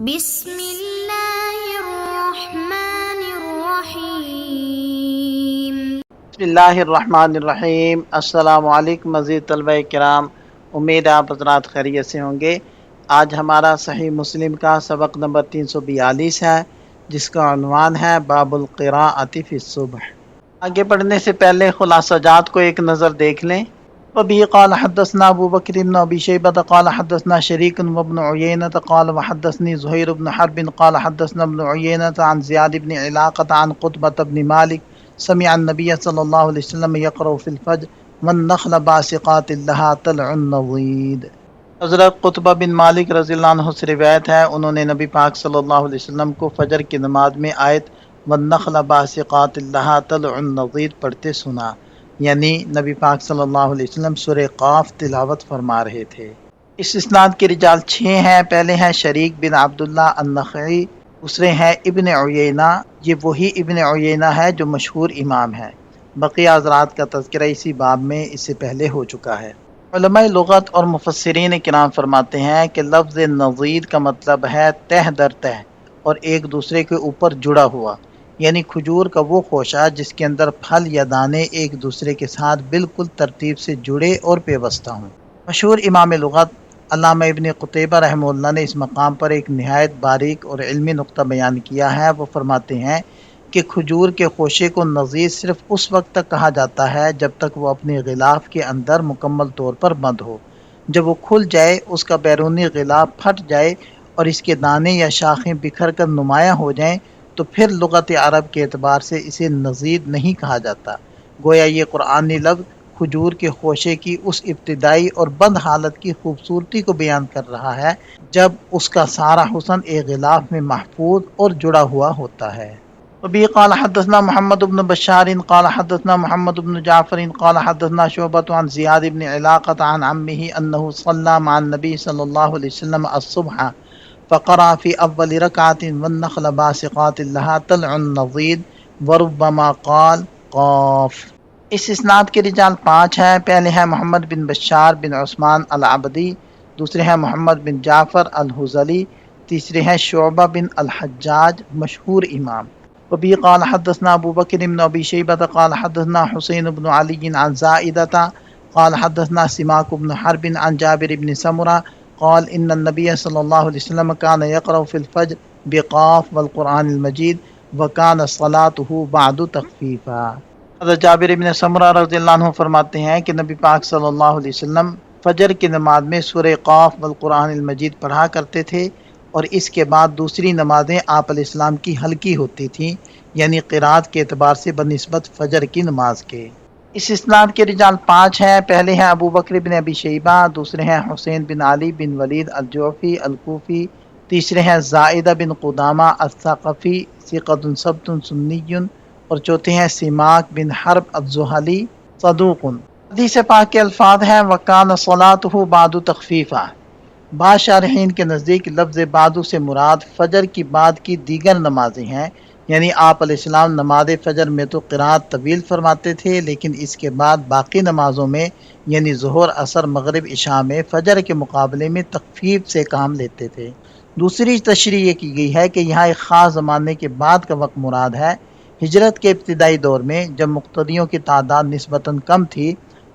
بسم اللہ الرحمن الرحیم۔ بسم اللہ الرحمن الرحیم۔ السلام علیکم مزید طلبہ کرام، امید ہے آپ حضرات خیریت سے ہوں گے۔ آج ہمارا صحیح مسلم کا سبق نمبر 342 ہے، جس کا عنوان ہے باب القراءۃ فی الصبح۔ آگے بڑھنے سے پہلے خلاصہ جات کو ایک نظر دیکھ لیں۔ وبه قال حدثنا ابو بکر بن ابی شیبہ قال حدثنا شریک وابن عیینہ قال وحدثنی زہیر بن حرب قال حدثنا ابن عیینہ عن زیاد بن علاقۃ عن قطبۃ بن مالک سمع النبی صلی اللہ علیہ وسلم یقرأ فی الفجر والنخل باسقات لها طلع نضید۔ حضرت قطبہ بن مالک رضی اللہ عنہ سے روایت ہے، انہوں نے نبی پاک صلی اللہ علیہ وسلم کو فجر کی نماز میں آیت والنخل باسقات لها طلع نضید پڑھتے سنا، یعنی نبی پاک صلی اللہ علیہ وسلم سورہ قاف تلاوت فرما رہے تھے۔ اس اسناد کے رجال 6 ہیں۔ پہلے ہیں شریک بن عبداللہ النخعی، دوسرے ہیں ابن عیینہ، یہ وہی ابن عیینہ ہے جو مشہور امام ہے۔ بقیہ حضرات کا تذکرہ اسی باب میں اس سے پہلے ہو چکا ہے۔ علماء لغت اور مفسرین کرام فرماتے ہیں کہ لفظ نضید کا مطلب ہے تہ در تہ اور ایک دوسرے کے اوپر جڑا ہوا، یعنی کھجور کا وہ خوشہ جس کے اندر پھل یا دانے ایک دوسرے کے ساتھ بالکل ترتیب سے جڑے اور پیوستہ ہوں۔ مشہور امام لغت علامہ ابن قتیبہ رحمہ اللہ نے اس مقام پر ایک نہایت باریک اور علمی نقطہ بیان کیا ہے۔ وہ فرماتے ہیں کہ کھجور کے خوشے کو نضید صرف اس وقت تک کہا جاتا ہے جب تک وہ اپنے غلاف کے اندر مکمل طور پر بند ہو۔ جب وہ کھل جائے، اس کا بیرونی غلاف پھٹ جائے اور اس کے دانے یا شاخیں بکھر کر نمایاں ہو جائیں تو پھر لغت عرب کے اعتبار سے اسے نضید نہیں کہا جاتا۔ گویا یہ قرآنی لفظ کھجور کے خوشے کی اس ابتدائی اور بند حالت کی خوبصورتی کو بیان کر رہا ہے جب اس کا سارا حسن ایک غلاف میں محفوظ اور جڑا ہوا ہوتا ہے۔ وبه قال حدثنا محمد بن بشار قال حدثنا محمد بن جعفر قال حدثنا شعبة عن زیاد بن علاقة عن عمه انه صلى مع النبي صلی اللہ علیہ وسلم الصبح فقرأ في اول ركعة والنخل باسقات لها طلع نضید وربما قال قاف۔ اس اسناد کے رجال 5 ہیں۔ پہلے ہیں محمد بن بشار بن عثمان العبدی، دوسرے ہیں محمد بن جعفر الحذلی، تیسرے ہیں شعبہ بن الحجاج مشہور امام۔ وبه قال حدثنا ابو بکر بن ابی شیبہ قال حدثنا حسین بن علی عن زائدہ قال حدثنا سماک بن حرب عن جابر بن سمرہ قال ان النبی صلی اللہ علیہ وسلم كان يقرأ في الفجر بقاف والقرآن المجید وكان صلاته بعد تخفیفا۔ حضرت جابر بن سمرہ رضی اللہ عنہ فرماتے ہیں کہ نبی پاک صلی اللہ علیہ وسلم فجر کی نماز میں سورہ قاف والقرآن المجید پڑھا کرتے تھے، اور اس کے بعد دوسری نمازیں آپ علیہ السلام کی ہلکی ہوتی تھیں، یعنی قرات کے اعتبار سے بنسبت فجر کی نماز کے۔ اس اسناد کے رجال 5 ہیں۔ پہلے ہیں ابو بکر بن ابی شیبہ، دوسرے ہیں حسین بن علی بن ولید الجعفی الکوفی، تیسرے ہیں زائدہ بن قدامہ الثقفی ثقۃ ثبت سنی، اور چوتھے ہیں سماک بن حرب الزحلی صدوق۔ حدیث پاک کے الفاظ ہیں وَكَانَ صَلَاتُهُ بَعْدُ تَخْفِيفًا۔ بعض شارحین کے نزدیک لفظ بعد سے مراد فجر کی بعد کی دیگر نمازیں ہیں، یعنی آپ علیہ السلام نماز فجر میں تو قرات طویل فرماتے تھے، لیکن اس کے بعد باقی نمازوں میں یعنی ظہر، عصر، مغرب، عشاء میں فجر کے مقابلے میں تخفیف سے کام لیتے تھے۔ دوسری تشریح یہ کی گئی ہے کہ یہاں ایک خاص زمانے کے بعد کا وقت مراد ہے۔ ہجرت کے ابتدائی دور میں جب مقتدیوں کی تعداد نسبتاً کم تھی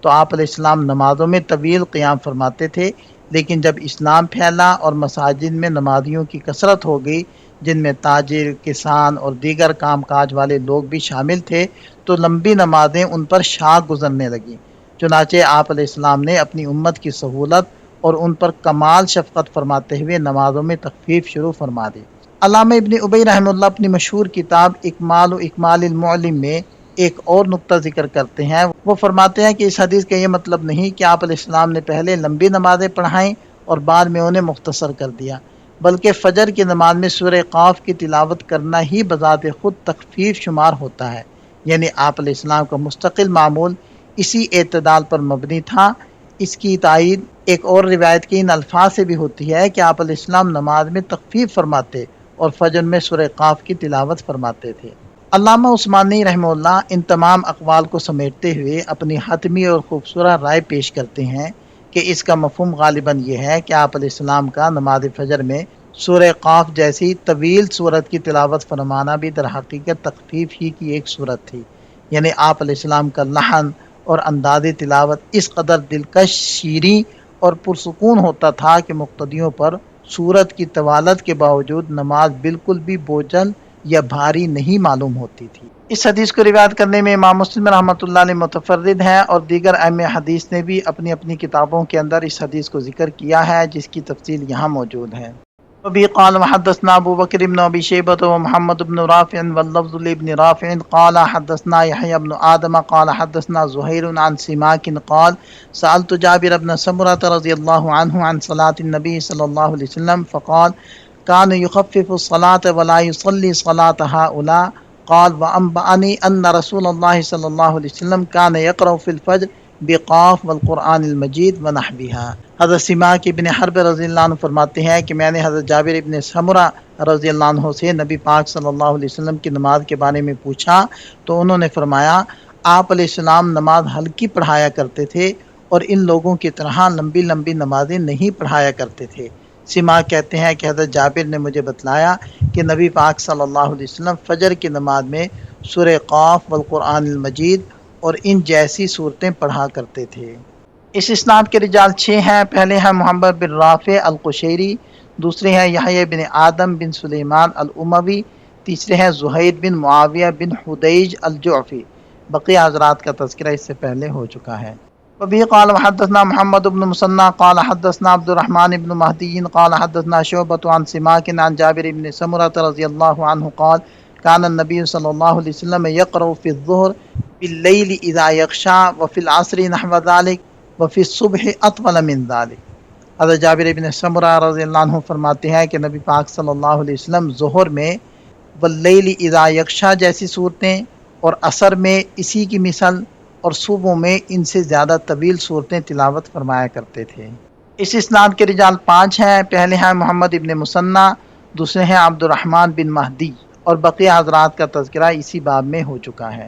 تو آپ علیہ السلام نمازوں میں طویل قیام فرماتے تھے، لیکن جب اسلام پھیلا اور مساجد میں نمازیوں کی کثرت ہو گئی، جن میں تاجر، کسان اور دیگر کام کاج والے لوگ بھی شامل تھے، تو لمبی نمازیں ان پر شاق گزرنے لگیں۔ چنانچہ آپ علیہ السلام نے اپنی امت کی سہولت اور ان پر کمال شفقت فرماتے ہوئے نمازوں میں تخفیف شروع فرما دی۔ علامہ ابن ابی رحمہ اللہ اپنی مشہور کتاب اکمال و اکمال المعلم میں ایک اور نقطہ ذکر کرتے ہیں۔ وہ فرماتے ہیں کہ اس حدیث کا یہ مطلب نہیں کہ آپ علیہ السلام نے پہلے لمبی نمازیں پڑھائیں اور بعد میں انہیں مختصر کر دیا، بلکہ فجر کی نماز میں سورہ قاف کی تلاوت کرنا ہی بذات خود تخفیف شمار ہوتا ہے، یعنی آپ علیہ السلام کا مستقل معمول اسی اعتدال پر مبنی تھا۔ اس کی تائید ایک اور روایت کے ان الفاظ سے بھی ہوتی ہے کہ آپ علیہ السلام نماز میں تخفیف فرماتے اور فجر میں سورہ قاف کی تلاوت فرماتے تھے۔ علامہ عثمانی رحمہ اللہ ان تمام اقوال کو سمیٹتے ہوئے اپنی حتمی اور خوبصورت رائے پیش کرتے ہیں کہ اس کا مفہوم غالباً یہ ہے کہ آپ علیہ السلام کا نماز فجر میں سورہ قاف جیسی طویل صورت کی تلاوت فرمانا بھی در حقیقت تخفیف ہی کی ایک صورت تھی، یعنی آپ علیہ السلام کا لحن اور انداز تلاوت اس قدر دلکش، شیریں اور پرسکون ہوتا تھا کہ مقتدیوں پر صورت کی طوالت کے باوجود نماز بالکل بھی بوجھل یا بھاری نہیں معلوم ہوتی تھی۔ اس حدیث کو روایت کرنے میں امام مسلم رحمۃ اللہ علیہ متفرد ہیں، اور دیگر ائمہ حدیث نے بھی اپنی اپنی کتابوں کے اندر اس حدیث کو ذکر کیا ہے، جس کی تفصیل یہاں موجود ہے۔ وبه قال وحدثنا ابو بكر بن ابي شيبه ومحمد بن رافع واللفظ لابن رافع قال حدثنا يحيى بن ادم قال حدثنا زهير عن سماك قال سالت جابر بن سمره رضي الله عنه عن صلاه النبي صلى الله عليه وسلم فقال كان يخفف الصلاه ولا يصلي صلاه هؤلاء قال وانبأني ان رسول الله صلى الله عليه وسلم كان يقرأ في الفجر بقاف والقرآن المجید ونحوها۔ حضرت سماک ابن حرب رضی اللہ عنہ فرماتے ہیں کہ میں نے حضرت جابر ابن سمرہ رضی اللہ عنہ سے نبی پاک صلی اللہ علیہ وسلم کی نماز کے بارے میں پوچھا تو انہوں نے فرمایا آپ علیہ السلام نماز ہلکی پڑھایا کرتے تھے اور ان لوگوں کی طرح لمبی لمبی نمازیں نہیں پڑھایا کرتے تھے۔ سماک کہتے ہیں کہ حضرت جابر نے مجھے بتلایا کہ نبی پاک صلی اللہ علیہ وسلم فجر کی نماز میں سورہ قاف والقرآن المجید اور ان جیسی صورتیں پڑھا کرتے تھے۔ اس اسناد کے رجال 6 ہیں۔ پہلے ہیں محمد بن رافع القشیری، دوسرے ہیں یحییٰ بن آدم بن سلیمان الاموی، تیسرے ہیں زہیر بن معاویہ بن حدیج الجعفی۔ بقیہ حضرات کا تذکرہ اس سے پہلے ہو چکا ہے۔ وبه قال وحدثنا محمد بن مسنى قال حدثنا عبد الرحمن بن مهدي قال حدثنا شعبة عن سماك عن جابر بن سمرة رضي الله عنه قال كان النبي صلى الله عليه وسلم يقرأ في الظهر بالليل إذا يغشى وفي العصر نحو ذلك وفي الصبح أطول من ذلك۔ حضرت جابر بن سمرہ رضی اللہ عنہ فرماتے ہیں کہ نبی پاک صلی اللہ علیہ وسلم ظہر میں واللیل اذا یغشی جیسی صورتیں اور عصر میں اسی کی مثل اور صبح میں ان سے زیادہ طویل صورتیں تلاوت فرمایا کرتے تھے۔ اس اسناد کے رجال 5 ہیں۔ پہلے ہیں محمد ابن مسنہ، دوسرے ہیں عبد الرحمن بن مہدی، اور بقیہ حضرات کا تذکرہ اسی باب میں ہو چکا ہے۔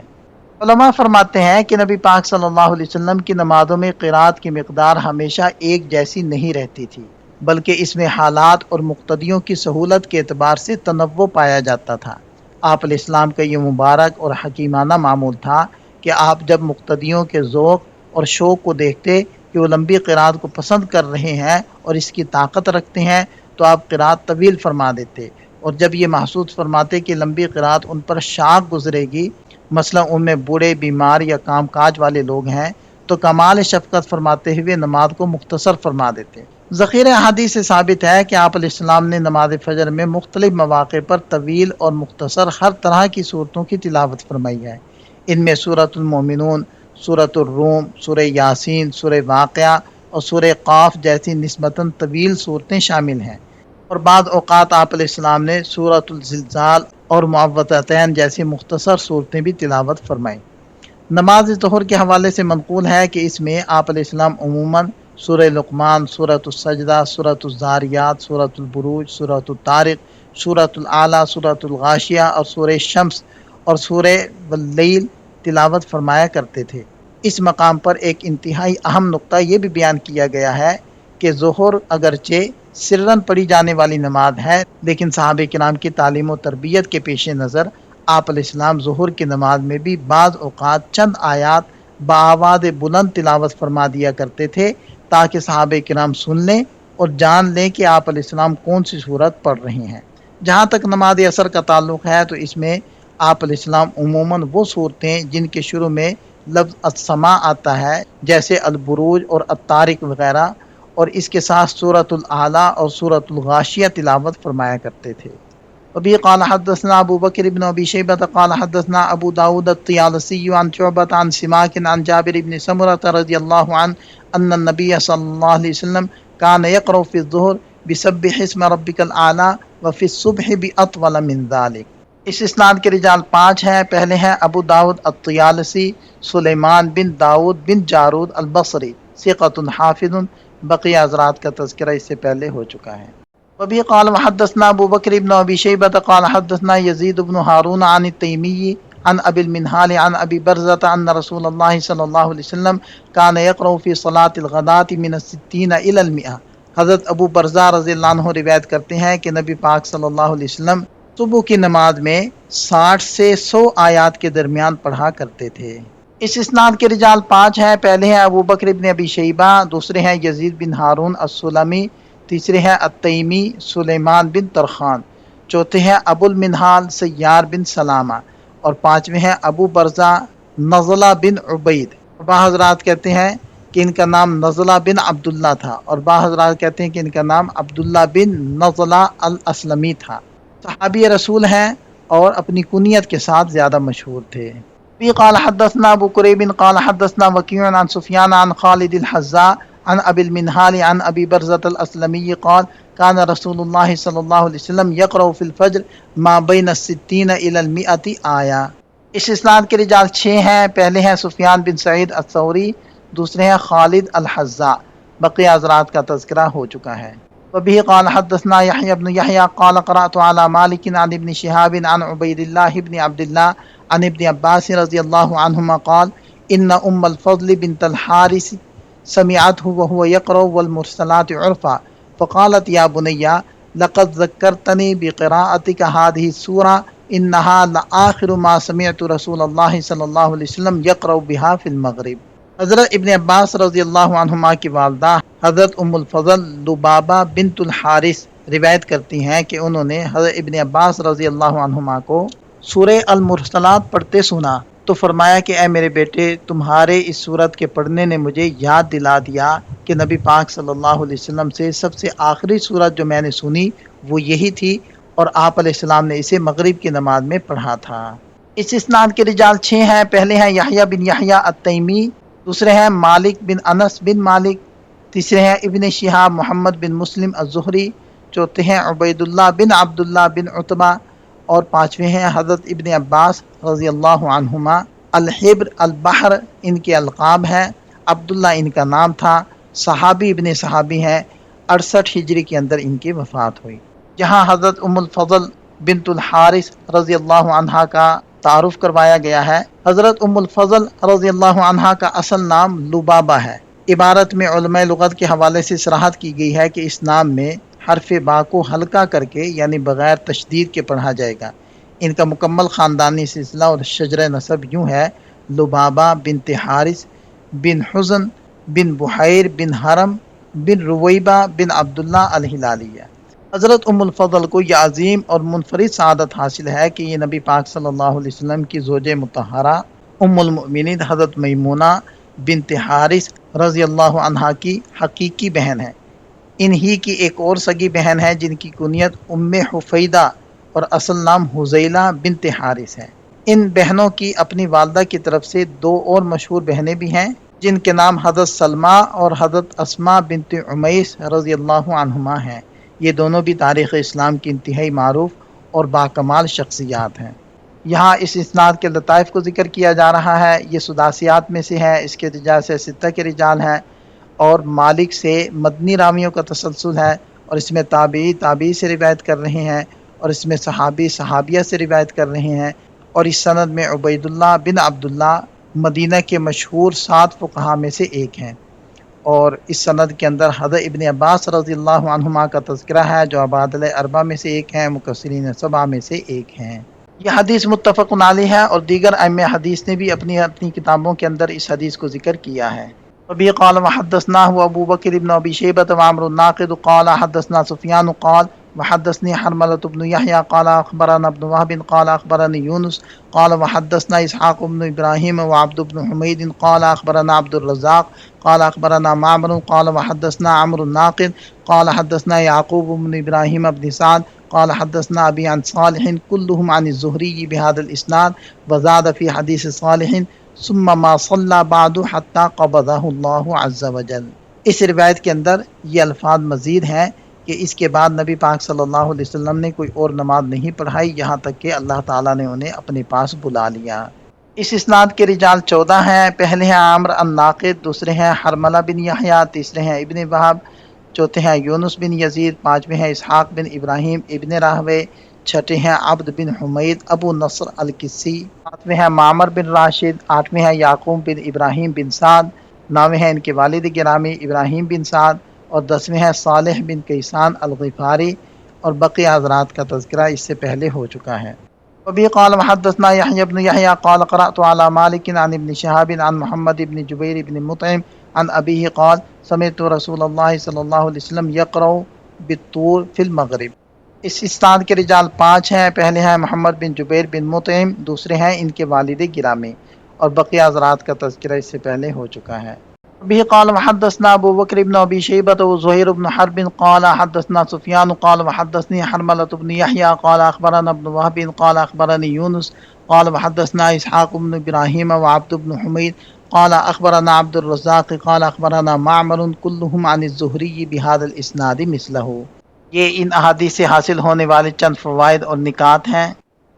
علماء فرماتے ہیں کہ نبی پاک صلی اللہ علیہ وسلم کی نمازوں میں قرات کی مقدار ہمیشہ ایک جیسی نہیں رہتی تھی، بلکہ اس میں حالات اور مقتدیوں کی سہولت کے اعتبار سے تنوع پایا جاتا تھا۔ آپ علیہ السلام کا یہ مبارک اور حکیمانہ معمول تھا کہ آپ جب مقتدیوں کے ذوق اور شوق کو دیکھتے کہ وہ لمبی قرات کو پسند کر رہے ہیں اور اس کی طاقت رکھتے ہیں تو آپ قرات طویل فرما دیتے، اور جب یہ محسوس فرماتے کہ لمبی قرات ان پر شاق گزرے گی، مثلا ان میں بوڑھے، بیمار یا کام کاج والے لوگ ہیں، تو کمال شفقت فرماتے ہوئے نماز کو مختصر فرما دیتے۔ ذخیرہ احادیث سے ثابت ہے کہ آپ علیہ السلام نے نماز فجر میں مختلف مواقع پر طویل اور مختصر ہر طرح کی صورتوں کی تلاوت فرمائی ہے۔ ان میں سورۃ المومنون، سورۃ الروم، سورہ یاسین، سورہ واقعہ اور سورہ قاف جیسی نسبتاً طویل صورتیں شامل ہیں، اور بعض اوقات آپ علیہ السلام نے سورۃ الزلزال اور معوذتین جیسی مختصر صورتیں بھی تلاوت فرمائیں۔ نماز ظہر کے حوالے سے منقول ہے کہ اس میں آپ علیہ السلام عموماً سورہ لقمان، سورۃ السجدہ، سورۃ الذاریات، سورۃ البروج، سورۃ الطارق، سورۃ الاعلیٰ، سورۃ الغاشیہ اور سورہ شمس اور سورہ واللیل تلاوت فرمایا کرتے تھے۔ اس مقام پر ایک انتہائی اہم نقطہ یہ بھی بیان کیا گیا ہے کہ ظہر اگرچہ سرن پڑھی جانے والی نماز ہے، لیکن صحابہ کرام کی تعلیم و تربیت کے پیش نظر آپ علیہ السلام ظہر کی نماز میں بھی بعض اوقات چند آیات بآواز بلند تلاوت فرما دیا کرتے تھے تاکہ صحابہ کرام سن لیں اور جان لیں کہ آپ علیہ السلام کون سی صورت پڑھ رہے ہیں۔ جہاں تک نماز اثر کا تعلق ہے تو اس میں آپ علیہ السلام عموماً وہ صورتیں جن کے شروع میں لفظ السماء آتا ہے، جیسے البروج اور الطارق وغیرہ، اور اس کے ساتھ سورۃ الاعلیٰ اور سورۃ الغاشیہ تلاوت فرمایا کرتے تھے۔ وبه قال حدثنا ابو بکر بن ابی شیبہ قال حدثنا ابو داود الطیالسی عن شعبۃ عن سماک عن جابر بن سمرۃ رضی اللہ عنہ ان النبی صلی اللہ علیہ وسلم كان يقرأ في الظهر بسبح اسم ربك الاعلى وفي الصبح باطول من ذلك۔ اس اسناد کے رجال 5 ہیں۔ پہلے ہیں ابو داود الطیالسی سلیمان بن داود بن جارود البصری، ثقۃ حافظ، بقیہ حضرات کا تذکرہ اس سے پہلے ہو چکا ہے۔ وبه قال وحدثنا ابو بکر بن ابی شیبہ قال حدثنا یزید بن ہارون عن التیمی عن ابی المنہال عن ابی برزۃ ان رسول اللہ صلی اللہ علیہ وسلم كان يقرأ في صلاة الغداة من 60 إلى 100 حضرت ابو برزہ رضی اللہ عنہ روایت کرتے ہیں کہ نبی پاک صلی اللہ علیہ وسلم صبح کی نماز میں 60 سے 100 آیات کے درمیان پڑھا کرتے تھے۔ اس اسناد کے رجال 5 ہیں۔ پہلے ہیں ابو بکر بن ابی شیبہ، دوسرے ہیں یزید بن ہارون السلمی، تیسرے ہیں التیمی سلیمان بن ترخان، چوتھے ہیں ابو المنہال سیار بن سلامہ، اور پانچویں ہیں ابو برزہ نزلہ بن عبید۔ بعض حضرات کہتے ہیں کہ ان کا نام نزلہ بن عبداللہ تھا، اور بعض حضرات کہتے ہیں کہ ان کا نام عبداللہ بن نزلہ الاسلمی تھا۔ صحابی رسول ہیں اور اپنی کنیت کے ساتھ زیادہ مشہور تھے۔ قال حدثنا ابو قریب قال حدثنا وکیع عن سفیان عن خالد الحذاء عن ابی المنہال عن ابی برزة الاسلمی قال كان رسول اللہ صلی اللہ علیہ وسلم یقرأ فی الفجر ما بین 60 الی 100 آیہ۔ اس اسناد کے رجال 6 ہیں۔ پہلے ہیں سفیان بن سعید الثوری، دوسرے ہیں خالد الحذاء، بقیہ حضرات کا تذکرہ ہو چکا ہے۔ وبه قال حدثنا يحيى بن يحيى قال قرأت على مالك عن ابن شهاب عن عبيد الله بن عبد الله عن ابن عباس رضي الله عنهما قال إن الفضل بنت الحارث سمعته وهو يقرأ والمرسلات عرفا فقالت يا بني لقد ذكرتني بقراءتك هذه السورة إنها لآخر ما سمعت رسول الله صلى الله عليه وسلم يقرأ بها في المغرب۔ حضرت ابن عباس رضی اللہ عنہما کی والدہ حضرت ام الفضل لبابہ بنت الحارث روایت کرتی ہیں کہ انہوں نے حضرت ابن عباس رضی اللہ عنہما کو سورہ المرسلات پڑھتے سنا تو فرمایا کہ اے میرے بیٹے، تمہارے اس سورت کے پڑھنے نے مجھے یاد دلا دیا کہ نبی پاک صلی اللہ علیہ وسلم سے سب سے آخری سورت جو میں نے سنی وہ یہی تھی، اور آپ علیہ السلام نے اسے مغرب کی نماز میں پڑھا تھا۔ اس اسناد کے رجال 6 ہیں۔ پہلے ہیں یحییٰ بن یحییٰ التیمی، دوسرے ہیں مالک بن انس بن مالک، تیسرے ہیں ابن شہاب محمد بن مسلم الزہری، چوتھے ہیں عبید اللہ بن عبداللہ بن عتبہ، اور پانچویں ہیں حضرت ابن عباس رضی اللہ عنہما۔ الحبر البحر ان کے القاب ہیں، عبداللہ ان کا نام تھا، صحابی ابن صحابی ہیں، 68 ہجری کے اندر ان کی وفات ہوئی۔ جہاں حضرت ام الفضل بنت الحارث رضی اللہ عنہا کا تعارف کروایا گیا ہے، حضرت ام الفضل رضی اللہ عنہا کا اصل نام لبابہ ہے۔ عبارت میں علماء لغت کے حوالے سے صراحت کی گئی ہے کہ اس نام میں حرف با کو ہلکا کر کے یعنی بغیر تشدید کے پڑھا جائے گا۔ ان کا مکمل خاندانی سلسلہ اور شجرہ نسب یوں ہے: لبابہ بنت حارث بن حزن بن بحیر بن حرم بن رویبہ بن عبداللہ الہلالیہ۔ حضرت ام الفضل کو یہ عظیم اور منفرد سعادت حاصل ہے کہ یہ نبی پاک صلی اللہ علیہ وسلم کی زوج مطہرہ ام المؤمنین حضرت میمونہ بنت حارث رضی اللہ عنہا کی حقیقی بہن ہے۔ انہی کی ایک اور سگی بہن ہے جن کی کنیت ام حفیدہ اور اصل نام حزیلہ بنت حارث ہے۔ ان بہنوں کی اپنی والدہ کی طرف سے 2 اور مشہور بہنیں بھی ہیں جن کے نام حضرت سلمہ اور حضرت اسماء بنت عمیس رضی اللہ عنہما ہیں۔ یہ دونوں بھی تاریخ اسلام کی انتہائی معروف اور باکمال شخصیات ہیں۔ یہاں اس اسناد کے لطائف کو ذکر کیا جا رہا ہے۔ یہ سداسیات میں سے ہے، اس کے رجال سے 6 کے رجال ہیں، اور مالک سے مدنی راویوں کا تسلسل ہے، اور اس میں تابعی سے روایت کر رہے ہیں، اور اس میں صحابیہ سے روایت کر رہے ہیں، اور اس سند میں عبید اللہ بن عبداللہ مدینہ کے مشہور 7 فقہاء میں سے ایک ہیں، اور اس سند کے اندر حضرت ابن عباس رضی اللہ عنہما کا تذکرہ ہے جو عبادلہ اربعہ میں سے ایک ہیں، مکثرین 7 میں سے ایک ہیں۔ یہ حدیث متفق علیہ ہے، اور دیگر ائمہ حدیث نے بھی اپنی کتابوں کے اندر اس حدیث کو ذکر کیا ہے۔ وبه قال وحدثنا ابو بکر بن ابی شیبہ وعمر الناقد قال حدثنا سفیان قال وحدثني حرملة بن يحيى قال اخبرنا ابن وهب قال اخبرني يونس قال وحدثنا اسحاق بن ابراهيم وعبد بن حميد قال اخبرنا عبد الرزاق قال اخبرنا معمر قال وحدثنا عمرو الناقد قال حدثنا يعقوب بن ابراهيم بن سعد قال حدثنا ابي عن صالح كلهم عن الزهري بهذا الاسناد وزاد في حديث صالح ثم ما صلى بعد حتى قبضه الله عز وجل۔ اس روایت کے اندر یہ الفاظ مزید ہیں کہ اس کے بعد نبی پاک صلی اللہ علیہ وسلم نے کوئی اور نماز نہیں پڑھائی یہاں تک کہ اللہ تعالیٰ نے انہیں اپنے پاس بلا لیا۔ اس اسناد کے رجال 14 ہیں۔ پہلے ہیں عامر الناقد، دوسرے ہیں حرملہ بن یحییٰ، تیسرے ہیں ابن وہب، چوتھے ہیں یونس بن یزید، پانچویں ہیں اسحاق بن ابراہیم ابن راہوے، چھٹے ہیں عبد بن حمید ابو نصر الکسی، ساتویں ہیں معمر بن راشد، آٹھویں ہیں یعقوب بن ابراہیم بن سعد، نویں ہیں ان کے والد گرامی ابراہیم بن سعد، اور 10ویں ہے صالح بن کیسان الغفاری، اور بقیہ حضرات کا تذکرہ اس سے پہلے ہو چکا ہے۔ وبه قال وحدثنا يحيى بن يحيى قال قرأت على مالك عن ابن شهاب عن محمد بن جبير بن مطعم عن أبيه قال سمعت رسول الله صلی اللہ علیہ وسلم يقرأ بالطور في المغرب۔ اس اسناد کے رجال 5 ہیں، پہلے ہیں محمد بن جبیر بن مطعم، دوسرے ہیں ان کے والد گرامی، اور بقیہ حضرات کا تذکرہ اس سے پہلے ہو چکا ہے۔ به قال وحدثنا ابو بکر بن ابی شیبۃ وزہیر بن حرب قال حدثنا سفیان قال وحدثني حرملة بن يحيى قال اخبرنا ابن وهب قال اخبرني يونس قال وحدثنا اسحاق بن ابراہیم وعبد بن حمید قال اخبرنا عبد الرزاق قال اخبرنا معمر كلهم عن الزہری بهذا الاسناد مثله۔ یہ ان احادیث سے حاصل ہونے والے چند فوائد اور نکات ہیں۔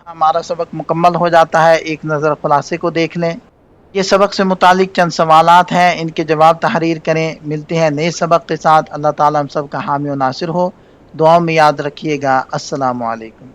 ہمارا سبق مکمل ہو جاتا ہے، ایک نظر خلاصے کو دیکھ لیں۔ یہ سبق سے متعلق چند سوالات ہیں، ان کے جواب تحریر کریں۔ ملتے ہیں نئے سبق کے ساتھ۔ اللہ تعالیٰ ہم سب کا حامی و ناصر ہو۔ دعاؤں میں یاد رکھیے گا۔ السلام علیکم۔